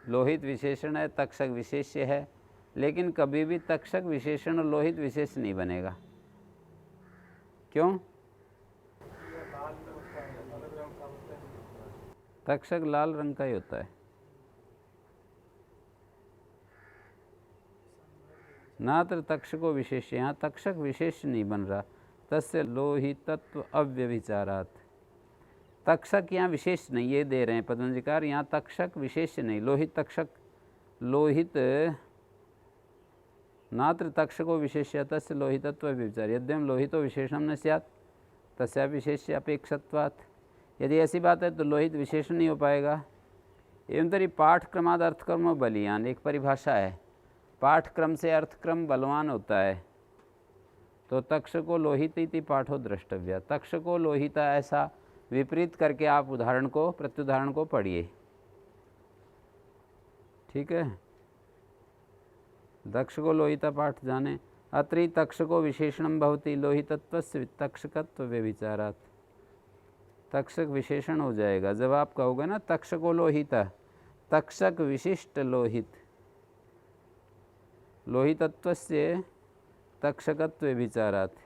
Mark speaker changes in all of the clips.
Speaker 1: लोहित विशेषण है, तक्षक विशेष्य है, लेकिन कभी भी तक्षक विशेषण और लोहित विशेष नहीं बनेगा। क्यों? तक्षक लाल रंग का ही होता है। नात्र तक्षको विशेष्य, यहाँ तक्षक विशेष नहीं बन रहा। तस्य लोहितत्व अव्यभिचारात्, तक्षक यहाँ विशेष नहीं, ये दे रहे हैं पतंजलिकार, यहाँ तक्षक विशेष नहीं, लोहित तक्षक, लोहित नात्र तक्षको विशेष्य तस्य लोहितत्व अव्यभिचार यद्यम लोहितो विशेषण न स्यात् तस्या विशेष्य अपेक्षत्वात्। यदि ऐसी बात है तो लोहित विशेषण नहीं हो पाएगा। एवं तरी पाठक्रमाद अर्थक्रम बलियान, एक परिभाषा है, पाठक्रम से अर्थक्रम बलवान होता है। तो तक्षको लोहित इति पाठो द्रष्टव्य, तक्षको लोहिता ऐसा विपरीत करके आप उदाहरण को, प्रत्युदाहरण को पढ़िए। ठीक है, दक्षको लोहिता पाठ जाने। अत्रि तक्षको विशेषणम भवति लोहितत्वस्य तक्षकत्व व्यभिचारात्, तक्षक विशेषण हो जाएगा जब आप कहोगे ना तक्षको लोहिता, तक्षक विशिष्ट लोहित, लोहितत्वस्य तक्षकत्व व्यभिचारात्।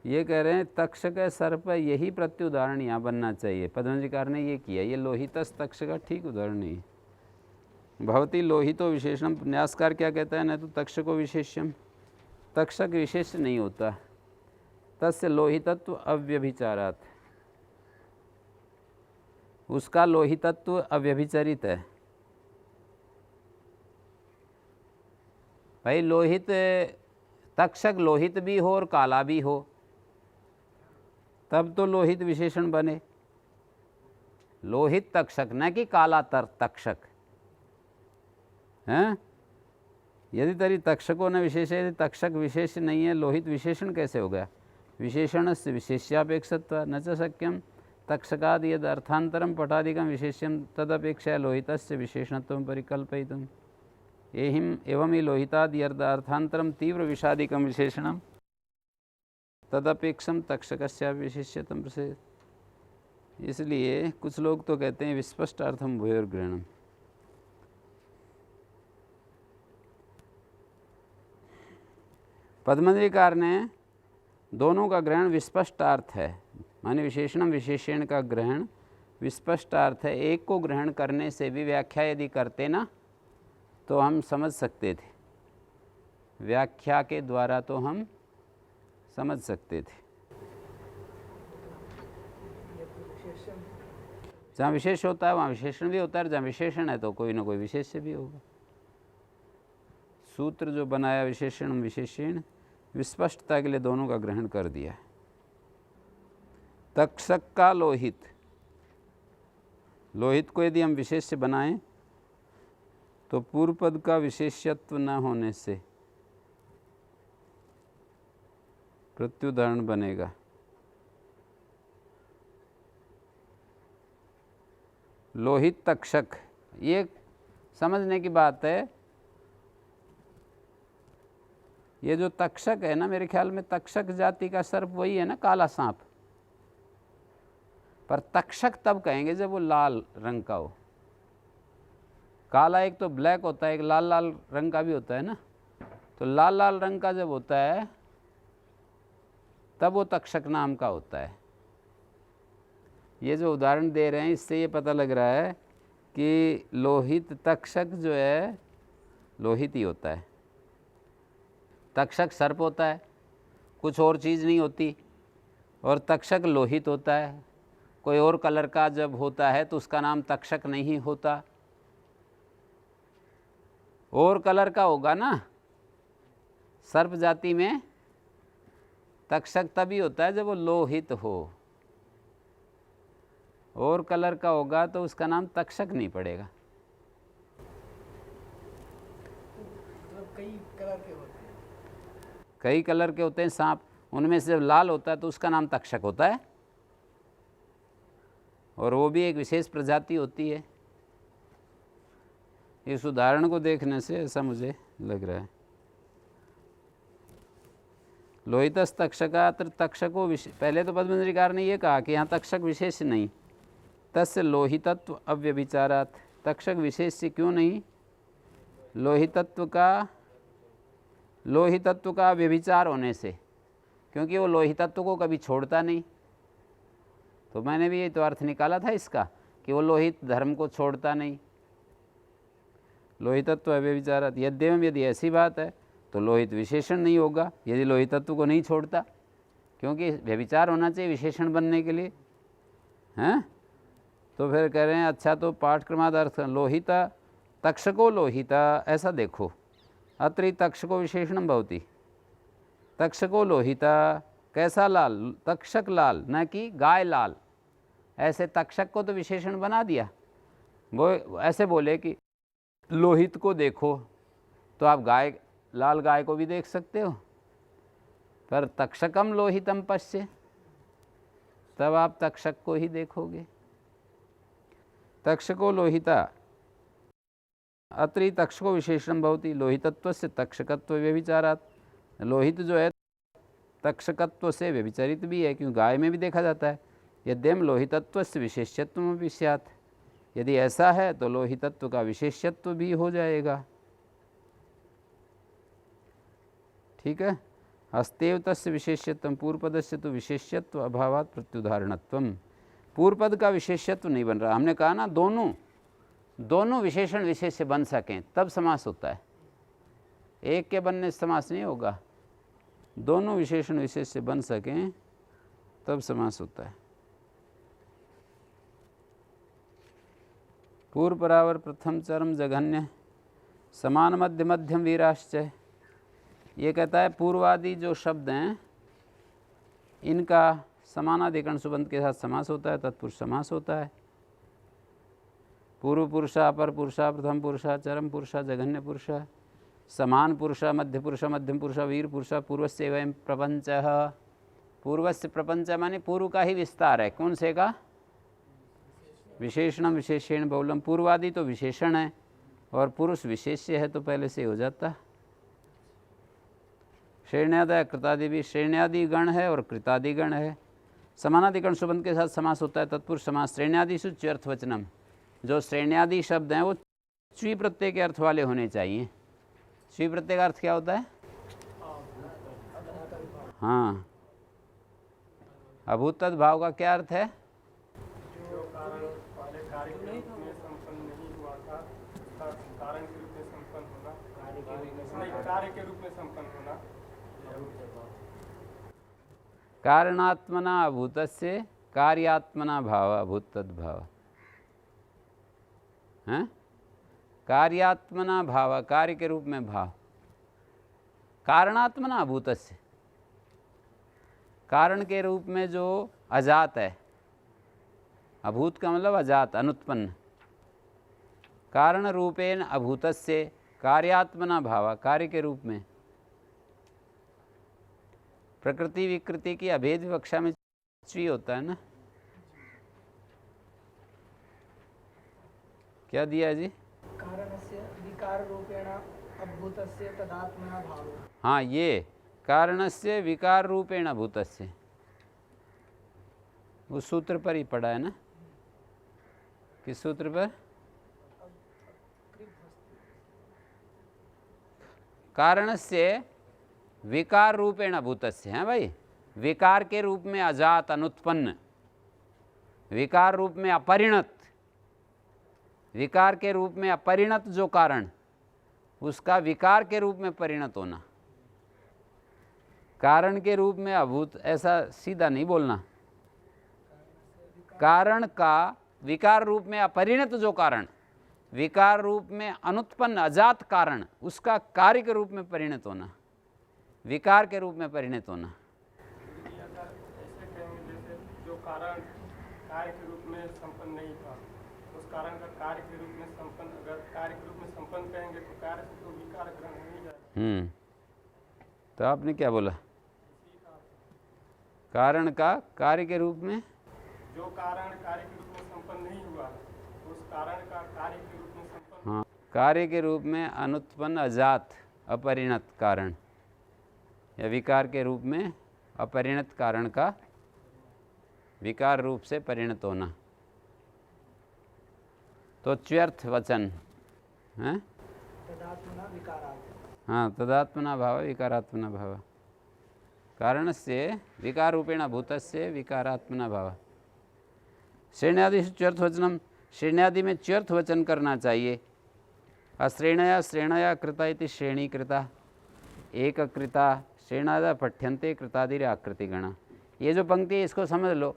Speaker 1: ये कह रहे हैं तक्षक सर्प, यही प्रत्युदाहरण यहाँ बनना चाहिए। पतंजलिकार ने ये किया, ये लोहितस तक्षक ठीक उदाहरण नहीं है। भवती लोहितो विशेषण, न्यासकार क्या कहता है, न तो तक्षको विशेष्यम, तक्षक विशेष नहीं होता, तस्य लोहितत्व अव्यभिचारात्, उसका लोहितत्व अव्यभिचरित है। भाई लोहित, तक्षक लोहित भी हो और काला भी हो तब तो लोहित विशेषण बने। लोहित तक्षक, न कि काला तक्षक हैं। यदि तरी तक्षको न विशेष, यदि तक्षक विशेष नहीं है, लोहित विशेषण कैसे हो गया? विशेषण से विशेष्यापेक्षत्व न च शक्यम तक्षकाद यद अर्थांतरम पटादिकम विशेष्यम तदपेक्षा लोहितस्य विशेषणत्वं परिकल्पयितुम् एवं ही लोहिताद यद अर्थांतरम तीव्र विषादिकम विशेषणम तदपेक्षम तक्षकस्य विशेष्यतम प्रसिद्ध। इसलिए कुछ लोग तो कहते हैं विस्पष्ट अर्थम भूयोर्ग्रहणम। पद्मंजलिकार ने दोनों का ग्रहण विस्पष्ट अर्थ है, माने विशेषणम विशेषण का ग्रहण विस्पष्ट अर्थ है। एक को ग्रहण करने से भी व्याख्या यदि करते ना तो हम समझ सकते थे, व्याख्या के द्वारा तो हम समझ सकते थे। जहाँ विशेष होता है वहाँ विशेषण भी होता है, जहाँ विशेषण है तो कोई ना कोई विशेष्य भी होगा। सूत्र जो बनाया विशेषण विशेषण, विस्पष्टता के लिए दोनों का ग्रहण कर दिया। तक्षक का लोहित, लोहित को यदि हम विशेष्य बनाएं तो पूर्व पद का विशेष्यत्व न होने से प्रत्युदाहरण बनेगा। लोहित तक्षक, ये समझने की बात है। ये जो तक्षक है ना, मेरे ख्याल में तक्षक जाति का सर्प वही है ना, काला सांप। पर तक्षक तब कहेंगे जब वो लाल रंग का हो। काला एक तो ब्लैक होता है, एक लाल लाल रंग का भी होता है ना। तो लाल लाल रंग का जब होता है तब वो तक्षक नाम का होता है। ये जो उदाहरण दे रहे हैं इससे ये पता लग रहा है कि लोहित तक्षक जो है लोहित ही होता है। तक्षक सर्प होता है, कुछ और चीज़ नहीं होती, और तक्षक लोहित होता है। कोई और कलर का जब होता है तो उसका नाम तक्षक नहीं होता। और कलर का होगा ना सर्प जाति में, तक्षक तभी होता है जब वो लोहित हो। और कलर का होगा तो उसका नाम तक्षक नहीं पड़ेगा। कई कलर के होते हैं सांप, उनमें से जब लाल होता है तो उसका नाम तक्षक होता है, और वो भी एक विशेष प्रजाति होती है। इस उदाहरण को देखने से ऐसा मुझे लग रहा है। लोहितस तक्षकात्र तक्षको विशेष, पहले तो पद्मंजरीकार ने ये कहा कि यहाँ तक्षक विशेष नहीं, तस्य लोहितत्व अव्यभिचारात्, तक्षक विशेष से क्यों नहीं, लोहितत्व का व्यभिचार होने से, क्योंकि वो लोहितत्व को कभी छोड़ता नहीं। तो मैंने भी ये तो अर्थ निकाला था इसका कि वो लोहित धर्म को छोड़ता नहीं। लोहितत्व अव्यभिचारात्, यद्येवं यदि ऐसी बात है तो लोहित विशेषण नहीं होगा यदि लोहितत्व को नहीं छोड़ता, क्योंकि व्यभिचार होना चाहिए विशेषण बनने के लिए, हैं। तो फिर कह रहे हैं अच्छा तो पाठक्रमादर्थ लोहिता तक्षको लोहिता, ऐसा देखो, अत्रि तक्षको विशेषणम भवति, तक्षको लोहिता, कैसा लाल, तक्षक लाल, न कि गाय लाल। ऐसे तक्षक को तो विशेषण बना दिया, वो ऐसे बोले कि लोहित को देखो, तो आप गाय, लाल गाय को भी देख सकते हो, पर तक्षकम लोहितम पश्य, तब आप तक्षक को ही देखोगे। तक्षको लोहिता अत्रि तक्षको विशेषण भवति, लोहितत्वस्य तक्षकत्व व्यभिचारात्, लोहित जो है तक्षकत्व से व्यभिचारित भी है, क्योंकि गाय में भी देखा जाता है। यद्यम लोहितत्वस्य विशेष्यत्वमपि स्यात्, यदि ऐसा है तो लोहितत्व का विशेष्यत्व भी हो जाएगा। ठीक है। अस्तेव तस्य विशेष्यत्वम, पूर्वपदस्य तो विशेष्यत्व अभावात् प्रत्युदाहरणत्वम, पूर्वपद का विशेष्यत्व नहीं बन रहा। हमने कहा ना दोनों विशेषण विशेष्य बन सकें तब समास होता है, एक के बनने से समास नहीं होगा, दोनों विशेषण विशेष्य बन सकें तब समास होता है। पूर्व परावर प्रथम चरम जघन्य समान मध्य मध्यम वीराश्चय, ये कहता है पूर्वादि जो शब्द हैं इनका समानाधिकरण सुबंध के साथ समास होता है, तत्पुरुष समास होता है। पूर्व पुरुषा, अपर पुरुषा, प्रथम पुरुषा, चरम पुरुषा, जघन्य पुरुषा, समान पुरुषा, मध्य पुरुषा, मध्यम पुरुषा, वीर पुरुषा, पूर्वस्य वयम प्रपंचः, पूर्वस्य प्रपंच माने पूर्व का ही विस्तार है, कौन से का, विशेषणम विशेषण बहुलम, पूर्वादि तो विशेषण है और पुरुष विशेष्य है तो पहले से हो जाता। श्रेण्यादय कृतादि भी, श्रेण्यादि गण है और कृतादि गण है। समानाधिकरण सुबंध के साथ समास होता है, तत्पुरुष समास। श्रेण्यादिषु च्यर्थवचनम, जो श्रेण्यादि शब्द हैं वो च्वी प्रत्यय के अर्थ वाले होने चाहिए। च्वी प्रत्यय का अर्थ क्या होता है, हाँ, अभूतद भाव का क्या अर्थ है,
Speaker 2: जो कारण पहले कार्य के रूप में संपन्न नहीं हुआ था, उसका कारण के रूप में संपन्न होना, कार्य के रूप में संपन्न होना।
Speaker 1: कारणात्मना अभूतस्य कार्यात्मना भाव अभूतद भाव, हैं, कार्यात्मना भाव, कार्य के रूप में भाव, कारणात्मना अभूतस्य, कारण के रूप में जो अजात है, अभूत का मतलब अजात, अनुत्पन्न, कारण रूपेण अभूतस्य कार्यात्मना भाव, कार्य के रूप में। प्रकृति विकृति की अभेद विवक्षा में च्वी होता है ना, क्या दिया जी,
Speaker 3: कारणस्य विकार रूपेण अभूतस्य तदात्मना भावो,
Speaker 1: हाँ, ये कारणस्य विकार रूपेण अभूतस्य, उस सूत्र पर ही पढ़ा है ना, किस सूत्र पर, कारणस्य विकार रूपेण अभूतस्य, हैं भाई, विकार के रूप में अजात, अनुत्पन्न, विकार रूप में अपरिणत, विकार के रूप में अपरिणत जो कारण, उसका विकार के रूप में परिणत होना। कारण के रूप में अभूत, ऐसा सीधा नहीं बोलना, कारण का विकार रूप में अपरिणत जो कारण, विकार रूप में अनुत्पन्न अजात कारण, उसका कार्य के रूप में परिणत होना, विकार के रूप में परिणत होना।
Speaker 2: ऐसे कहेंगे जैसे जो कारण कार्य के रूप में संपन्न नहीं था, उस कारण का कार्य के रूप में संपन्न, अगर कार्य के रूप में संपन्न कहेंगे तो कार्य से तो विकार ग्रहण हो नहीं जाएगा।
Speaker 1: तो आपने क्या बोला, कारण का कार्य के रूप में,
Speaker 2: जो कारण कार्य के रूप में संपन्न नहीं हुआ, तो उस कारण का कार्य के रूप में संपन्न,
Speaker 1: हाँ, कार्य के रूप में अनुत्पन्न अजात अपरिणत कारण, या विकार के रूप में अपरिणत कारण का विकार रूप से परिणत होना। तो च्यर्थ वचन है,
Speaker 3: तदात्मना विकारात्।
Speaker 1: हाँ, तदात्मना भाव विकारात्मना भाव, कारण से विकार रूपेण भूतस्य विकारात्मना भाव। श्रेण्यादि च्यर्थ वचनम, श्रेण्यादि में च्यर्थ वचन करना चाहिए। अश्रेणया श्रेणया कृता इति श्रेणी कृता, एक कृता श्रेणादा पठ्यन्ते कृतादिर आकृति गणा। ये जो पंक्ति है इसको समझ लो।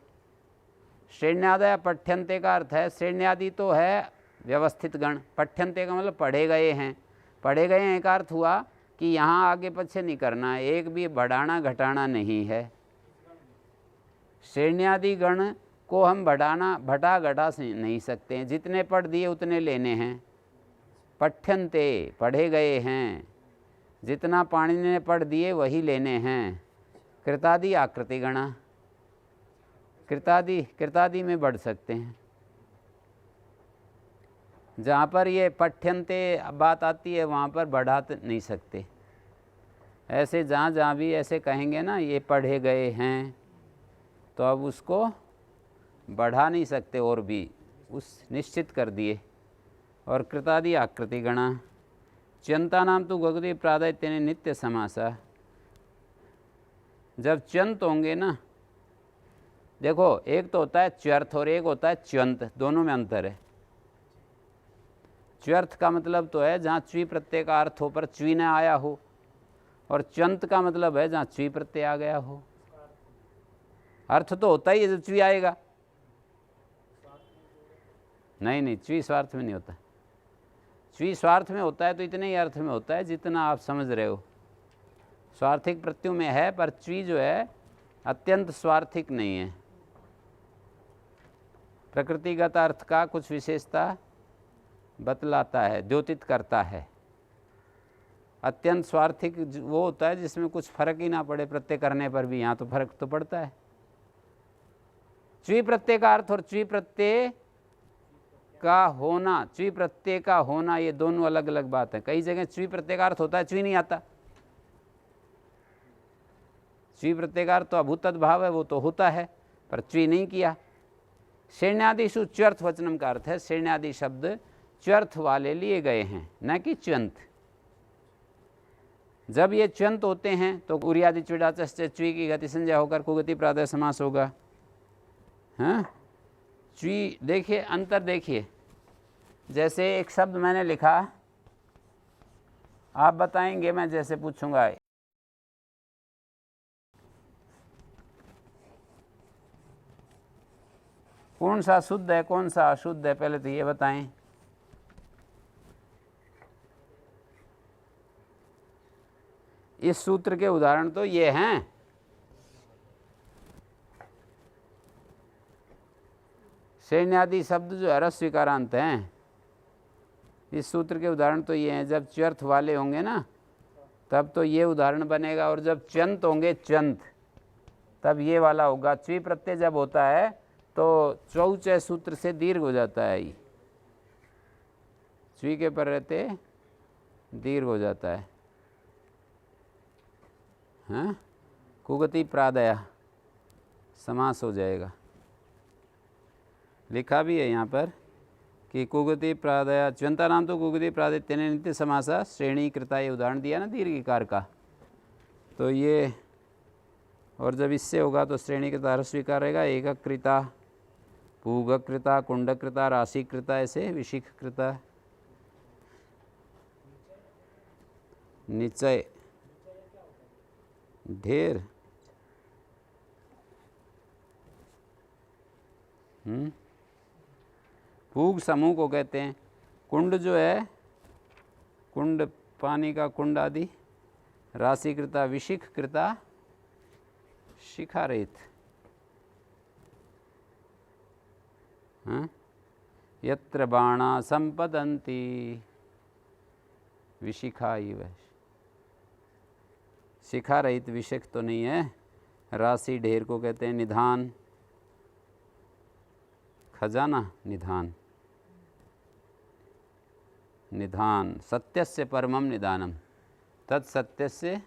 Speaker 1: श्रेण्यादय पठ्यन्ते का अर्थ है, श्रेण्यादि तो है व्यवस्थित गण, पठ्यन्ते का मतलब पढ़े गए हैं। पढ़े गए हैं का अर्थ हुआ कि यहाँ आगे पीछे नहीं करना है, एक भी बढ़ाना घटाना नहीं है। श्रेण्यादि गण को हम बढ़ाना घटा नहीं सकते हैं, जितने पढ़ दिए उतने लेने हैं। पठ्यन्ते पढ़े गए हैं, जितना पाणिनि ने पढ़ दिए वही लेने हैं। कृतादि आकृति गणा, कृतादि में बढ़ सकते हैं। जहाँ पर ये पठ्यन्ते बात आती है वहाँ पर बढ़ा नहीं सकते। ऐसे जहाँ भी ऐसे कहेंगे ना ये पढ़े गए हैं, तो अब उसको बढ़ा नहीं सकते और भी, उस निश्चित कर दिए। और कृतादि आकृति गणा, च्यंता नाम तो गगुदी प्रादाय तेने नित्य समासा। जब च्यंत होंगे ना, देखो एक तो होता है च्यर्थ और एक होता है च्यंत, दोनों में अंतर है। च्यर्थ का मतलब तो है जहाँ च्वी प्रत्यय का अर्थ हो पर च्वी न आया हो, और च्यंत का मतलब है जहाँ च्वी प्रत्यय आ गया हो। अर्थ तो होता ही है जब च्वी आएगा। नहीं, च्वी स्वार्थ में नहीं होता। च्वी स्वार्थ में होता है तो इतने ही अर्थ में होता है जितना आप समझ रहे हो। स्वार्थिक प्रत्ययों में है, पर च्वी जो है अत्यंत स्वार्थिक नहीं है। प्रकृतिगत अर्थ का कुछ विशेषता बतलाता है, द्योतित करता है। अत्यंत स्वार्थिक वो होता है जिसमें कुछ फर्क ही ना पड़े प्रत्यय करने पर भी। यहाँ तो फर्क तो पड़ता है। च्वी प्रत्यय का अर्थ और च्वी प्रत्यय का होना, च्वी प्रत्यय का होना, ये दोनों अलग अलग बात है। कई जगह च्वी प्रत्यय का अर्थ होता है, च्वी नहीं आता। च्वी प्रत्यय का अर्थ तो अभूतद भाव है, वो तो होता है, पर च्वी नहीं किया। श्रेण्यादिषु च्यर्थ वचनम का अर्थ है श्रेण्यादि शब्द च्यर्थ वाले लिए गए हैं, न कि च्यंत। जब ये च्यंत होते हैं तो उरियादि च्विडाचस्य च्वी की गति संज्ञा होकर कुगति प्रादय समास होगा। हाँ, च्वी देखिए, अंतर देखिए। जैसे एक शब्द मैंने लिखा, आप बताएंगे, मैं जैसे पूछूंगा कौन सा शुद्ध है कौन सा अशुद्ध है, पहले तो ये बताएं। इस सूत्र के उदाहरण तो ये हैं। श्रेण्यादि शब्द जो अरस स्वीकारांत हैं, इस सूत्र के उदाहरण तो ये हैं। जब च्यर्थ वाले होंगे ना तब तो ये उदाहरण बनेगा, और जब च्यंत होंगे च्यंत तब ये वाला होगा। च्वी प्रत्यय जब होता है तो चौचय सूत्र से दीर्घ हो जाता है। ये च्वी के पर रहते दीर्घ हो जाता है। हाँ, कुगति प्रादय समास हो जाएगा। लिखा भी है यहाँ पर कि कुगति प्रादय च्यंता नाम तो कुगति प्रादय तेने नित्य समासा श्रेणी कृता, ये उदाहरण दिया ना दीर्घिकार का। तो ये, और जब इससे होगा तो श्रेणी कृता रस स्वीकार रहेगा। एककृता, पूगकृता, कुंडकृता, राशिकृता, ऐसे विशिखकृता, निचय ढेर। पूग समूह को कहते हैं। कुंड जो है, कुंड पानी का कुंड आदि। राशिकृता, विशिखकृता, शिखा रहित। हाँ, यत्र बाणा संपदन्ति विशिखा इव। शिखा रहित विशिख तो नहीं है। राशि ढेर को कहते हैं निधान, खजाना निधान। निधान सत्यस्य परमम निदानम, तत्सत्यस्य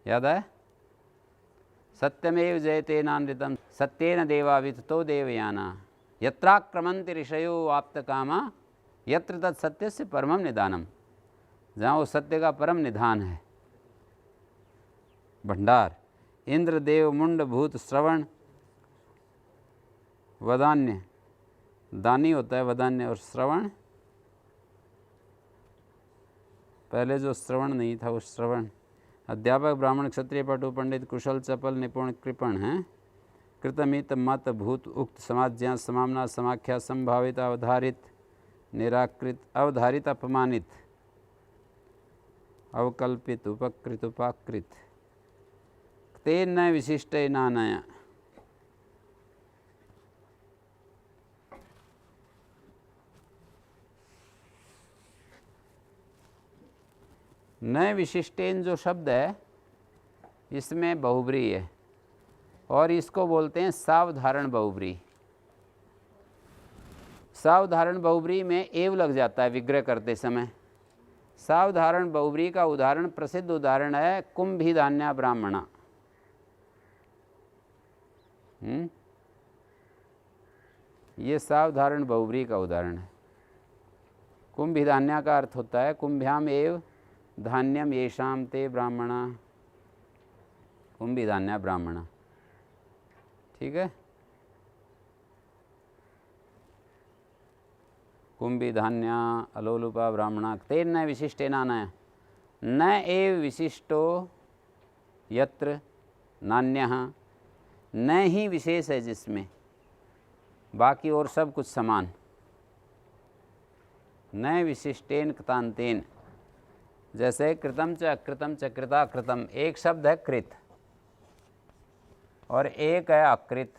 Speaker 1: याद है? सत्यमेव जयतेनानृतम सत्येन देवा विततो देवयाना यत्राक्रमन्ति ऋषयो आप्तकामा यत्र तत् सत्यस्य परमं निधानम। जहाँ वो सत्य का परम निधान है, भंडार। इंद्र देव मुंड भूत श्रवण वदान्य, दानी होता है वदान्य, और श्रवण पहले जो श्रवण नहीं था वो श्रवण। अध्यापक ब्राह्मण क्षत्रिय पटु पंडित कुशल चपल निपुण कृपण हैं। कृतमित मत भूत उक्त समाज्ञा समामना समाख्या संभावित अवधारित निराकृत अवधारित अपमानित अवकल्पित उपकृत उपाकृत तेन न विशिष्ट नानया। न विशिष्टेन जो शब्द है इसमें बहुब्री है और इसको बोलते हैं सावधारण बहुब्री। सावधारण बहुब्री में एव लग जाता है विग्रह करते समय। सावधारण बहुब्री का उदाहरण, प्रसिद्ध उदाहरण है कुंभिधान्या ब्राह्मणा। ये सावधारण बहुब्री का उदाहरण है। कुंभिधान्या का अर्थ होता है कुंभ्याम एव धान्यम येषाम ते ब्राह्मणा, कुंभिधान्या ब्राह्मणा। ठीक है, कुंभिधान्या अलोलुपा ब्राह्मणा तेन न विशिष्टेनानया न एव विशिष्टो यत्र नान्यः। न ही विशेष है जिसमें, बाकी और सब कुछ समान। न विशिष्टेन कृतांतेन, जैसे कृतम च अकृतम च कृता कृतम, एक शब्द है कृत और एक है अकृत।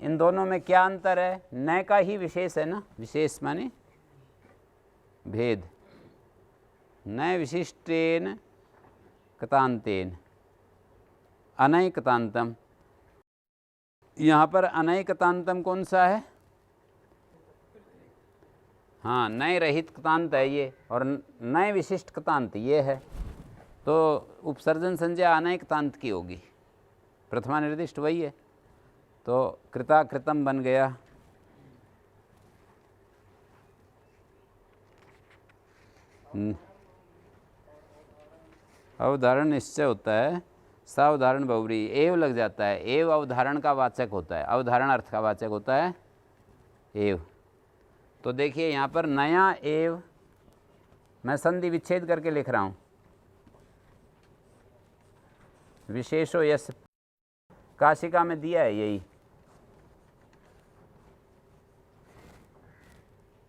Speaker 1: इन दोनों में क्या अंतर है? न का ही विशेष है ना, विशेष माने भेद। न विशिष्टेन कृतांतेन अनैकतांतम। यहाँ पर अनैकतांतम कौन सा है? हाँ, नय रहित कृतांत है ये, और नय विशिष्ट कृतांत ये है। तो उपसर्जन संज्ञा अनैकतांत की होगी, प्रथमा निर्दिष्ट वही है। तो कृता कृतम बन गया। अवधारण निश्चय होता है, सावधारण बहुब्री एव लग जाता है। एव अवधारण का वाचक होता है, अवधारण अर्थ का वाचक होता है एव। तो देखिए यहाँ पर नया एव, मैं संधि विच्छेद करके लिख रहा हूँ। विशेषो यस, काशिका में दिया है यही,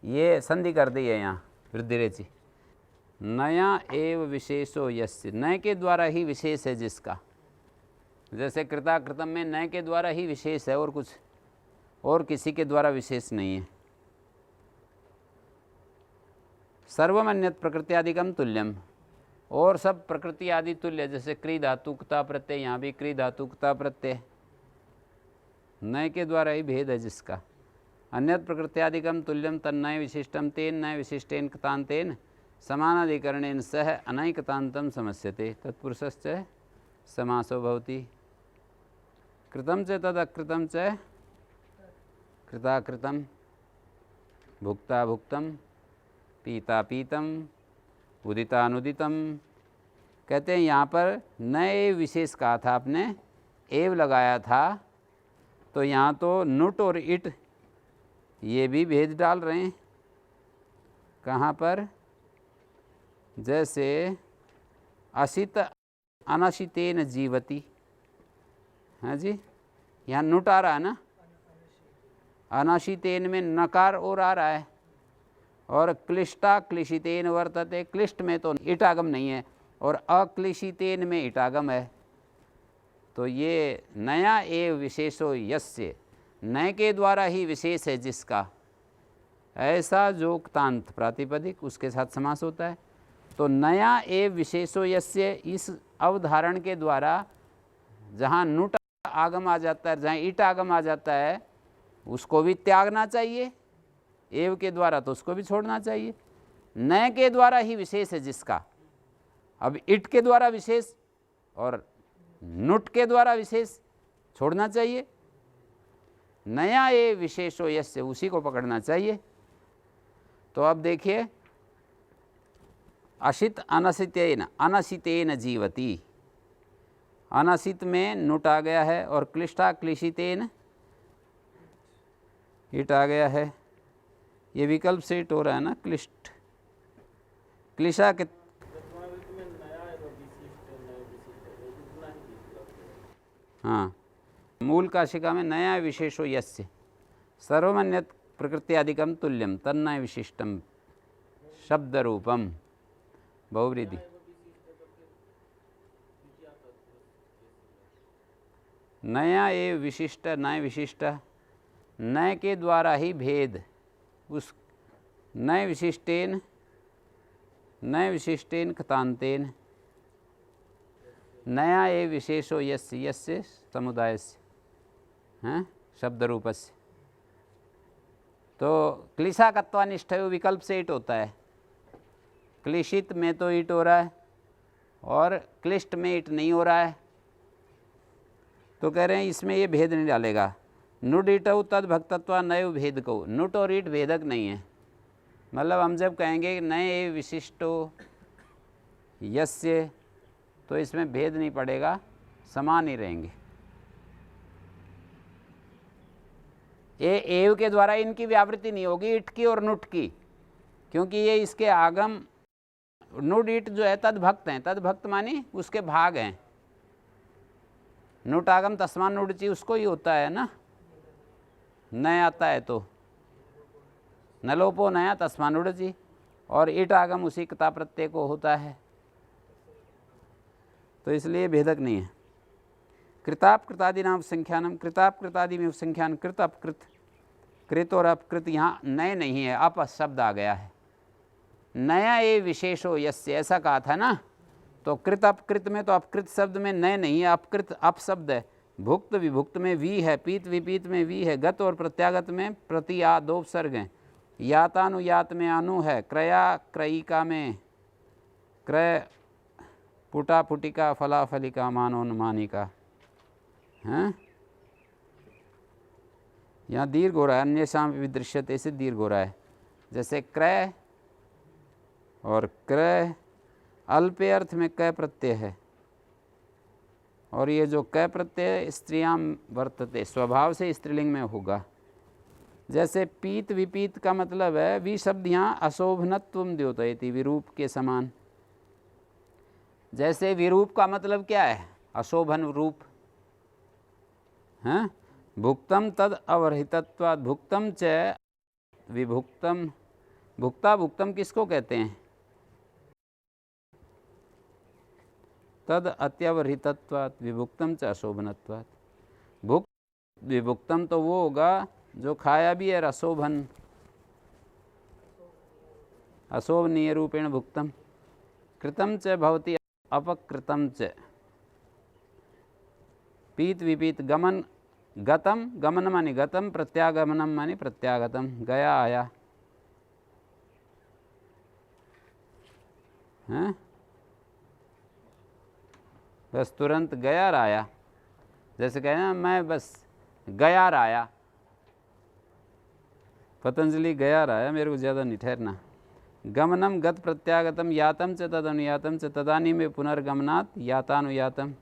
Speaker 1: ये संधि कर दी है यहाँ वृद्धि रेचि। नया एव विशेषो यस्य, नय के द्वारा ही विशेष है जिसका। जैसे कृता कृतम में नय के द्वारा ही विशेष है और कुछ और किसी के द्वारा विशेष नहीं है। सर्वमन्यत प्रकृति आदिकम तुल्यम, और सब प्रकृति आदि तुल्य। जैसे क्री धातुकता प्रत्यय, यहाँ भी क्री धातुकता प्रत्यय, नय के द्वारा ही भेद है जिसका। अन्यत प्रकृत्यादिकम तुल्यम तन्नय विशिष्टम तेन नय विशिष्टेन कृतांतेन समानाधिकरणेन सह अनैकतांतम समस्यते तत्पुरुषश्च समासो भवति। कृतं च तदकृतं च कृताकृतं भुक्ता भुक्तं पीता पीतम उदितानुदितम। कहते हैं यहाँ पर नए विशेष कहा था आपने, एव लगाया था, तो यहाँ तो नुट और इट ये भी भेद डाल रहे हैं। कहाँ पर? जैसे असित अनशितेन जीवति, हाँ जी, यहाँ नुट आ रहा है ना, अनशितेन में नकार और आ रहा है, और क्लिष्टा क्लिशितेन वर्तते, क्लिष्ट में तो इटागम नहीं है और अक्लिशितेन में इटागम है। तो ये नया एव विशेषो यस्य, नय के द्वारा ही विशेष है जिसका, ऐसा जो क्तांत प्रातिपदिक उसके साथ समास होता है। तो नया एव विशेषो यस्य, इस अवधारण के द्वारा जहाँ नुट आगम आ जाता है, जहाँ ईट आगम आ जाता है, उसको भी त्यागना चाहिए। एव के द्वारा तो उसको भी छोड़ना चाहिए। नय के द्वारा ही विशेष है जिसका। अब इट के द्वारा विशेष और नुट के द्वारा विशेष छोड़ना चाहिए। नया ये विशेषो यस्य, उसी को पकड़ना चाहिए। तो अब देखिए, असित अनसितेन, अनसितेन जीवति, अनसित में नुट आ गया है और क्लिष्टा क्लिशितेन इट आ गया है। ये विकल्प से इट हो रहा है ना, क्लिष्ट क्लिशा के। हाँ, मूल काशिका में नया विशेषो यस्य सर्वमन्यत प्रकृत्यादिकम तुल्यम तन्नय विशिष्टम शब्द रूपम बहुव्रीहि। नया ये विशिष्ट, नय विशिष्ट, नय के द्वारा ही भेद, उस नय विशिष्टेन, नय विशिष्टेन कतांतेन, नया ये विशेषो यस्य, यस्य समुदायस्य, हैं, शब्द रूपस्य। तो क्लिशाकत्वानिष्ठ विकल्प से इट होता है। क्लिशित में तो इट हो रहा है और क्लिष्ट में इट नहीं हो रहा है, तो कह रहे हैं इसमें ये भेद नहीं डालेगा। नुड इटऊ तद भक्तत्वा नय भेद को, नुट और इट भेदक नहीं है। मतलब हम जब कहेंगे नए विशिष्टो यस्य, तो इसमें भेद नहीं पड़ेगा, समान ही रहेंगे। ये एव के द्वारा इनकी व्यावृत्ति नहीं होगी, इट की और नुट की, क्योंकि ये इसके आगम, नुड इट जो है तद भक्त हैं, तद भक्त मानी उसके भाग हैं। नुट आगम तस्मान नुडची उसको ही होता है ना, नया आता है तो नलोपो नया तस्मान नुडची, और इट आगम उसी कता प्रत्यय को होता है, तो इसलिए भेदक नहीं है। कृताप कृतादि नाम संख्यानम, कृताप कृतादि में संख्यान, कृत अपकृत, कृत और अपकृत यहाँ नए नहीं है, अप शब्द आ गया है। नया ये विशेषो यस्य ऐसा कहा था ना, तो कृत अपकृत में तो अपकृत शब्द में नए नहीं है, अपकृत अप शब्द है। भुक्त विभुक्त में वी है, पीत विपीत में वी है, गत और प्रत्यागत में प्रति आ दो उपसर्ग हैं, यातानुयात में अनु है, क्रया क्रयिका में क्रय, पुटा पुटिका फला फलिका मानोन्मानिका, हैं, यहाँ दीर्घ हो रहा है, अन्य शाम विदृश्यते से दीर्घ हो रहा है। जैसे क्रय और क्रय अल्पे अर्थ में क प्रत्यय है, और ये जो क प्रत्यय स्त्रियाम वर्तते, स्वभाव से स्त्रीलिंग में होगा। जैसे पीत विपीत का मतलब है, वी शब्द यहाँ अशोभनत्वम द्योतयति, विरूप के समान। जैसे विरूप का मतलब क्या है, अशोभन रूप, हैं। भुक्तम तद अवर्हितत्वात्, भुक्तम च विभुक्तम, भुक्ता भुक्तम किसको कहते हैं, तद अत्यवहितत्वात् विभुक्तम च अशोभनत्वात्। भुक्त विभुक्तम तो वो होगा जो खाया भी है, रसोभन, अशोभनीय रूपेण भुक्तम। कृतम च भवति अपकृतम च, पीत विपीत, गमन गतम, गमन मानी गतम, प्रत्यागमनम मानी प्रत्यागतम, गया आया, हैं, बस तुरंत गया राया। जैसे कहे ना, मैं बस गया राया, पतंजलि गया राया, मेरे को ज़्यादा नहीं ठहरना। गमनम गत प्रत्यागतम, यातम च तदनुयातम च, तदानी में पुनर्गमनात् यातानुयातम।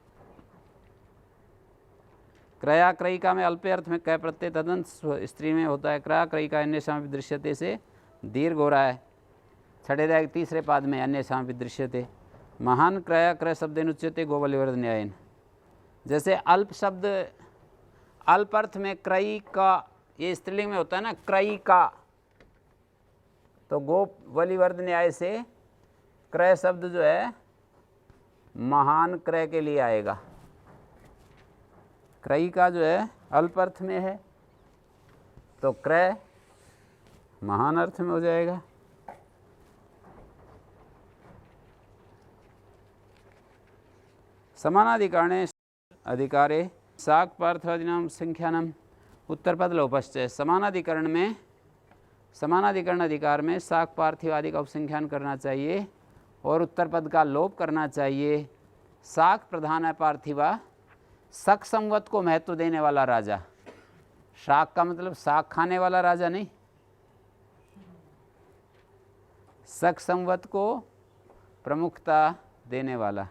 Speaker 1: क्रया क्रयिका में अल्पे अर्थ में क प्रत्यय तदंत स्त्री में होता है। क्रया क्रयिका अन्य शाम विदृश्यते से दीर्घ हो रहा है, छठे अध्याय तीसरे पाद में अन्य शाम विदृश्यते। महान क्रया क्रय शब्देन उच्यते गोबलिवर्ध न्यायन। जैसे अल्प शब्द, अल्प अर्थ में क्रयी का, ये स्त्रीलिंग में होता है ना, क्रयी का, तो गोप बलिवर्ध न्याय से क्रय शब्द जो है महान क्रय के लिए आएगा। क्रयी का जो है अल्प अर्थ में है, तो क्रय महान अर्थ में हो जाएगा। समानाधिकारणे अधिकारे साक पार्थवादिनाम संख्यानम उत्तरपद लोपश्च। समानाधिकरण में, समानाधिकरण अधिकार में साक पार्थिव आदि का उपसंख्यान करना चाहिए और उत्तर पद का लोप करना चाहिए। शाक प्रधान है पार्थिवा, शक संवत को महत्व देने वाला राजा। शाक का मतलब शाक खाने वाला राजा नहीं, शक संवत को प्रमुखता देने वाला।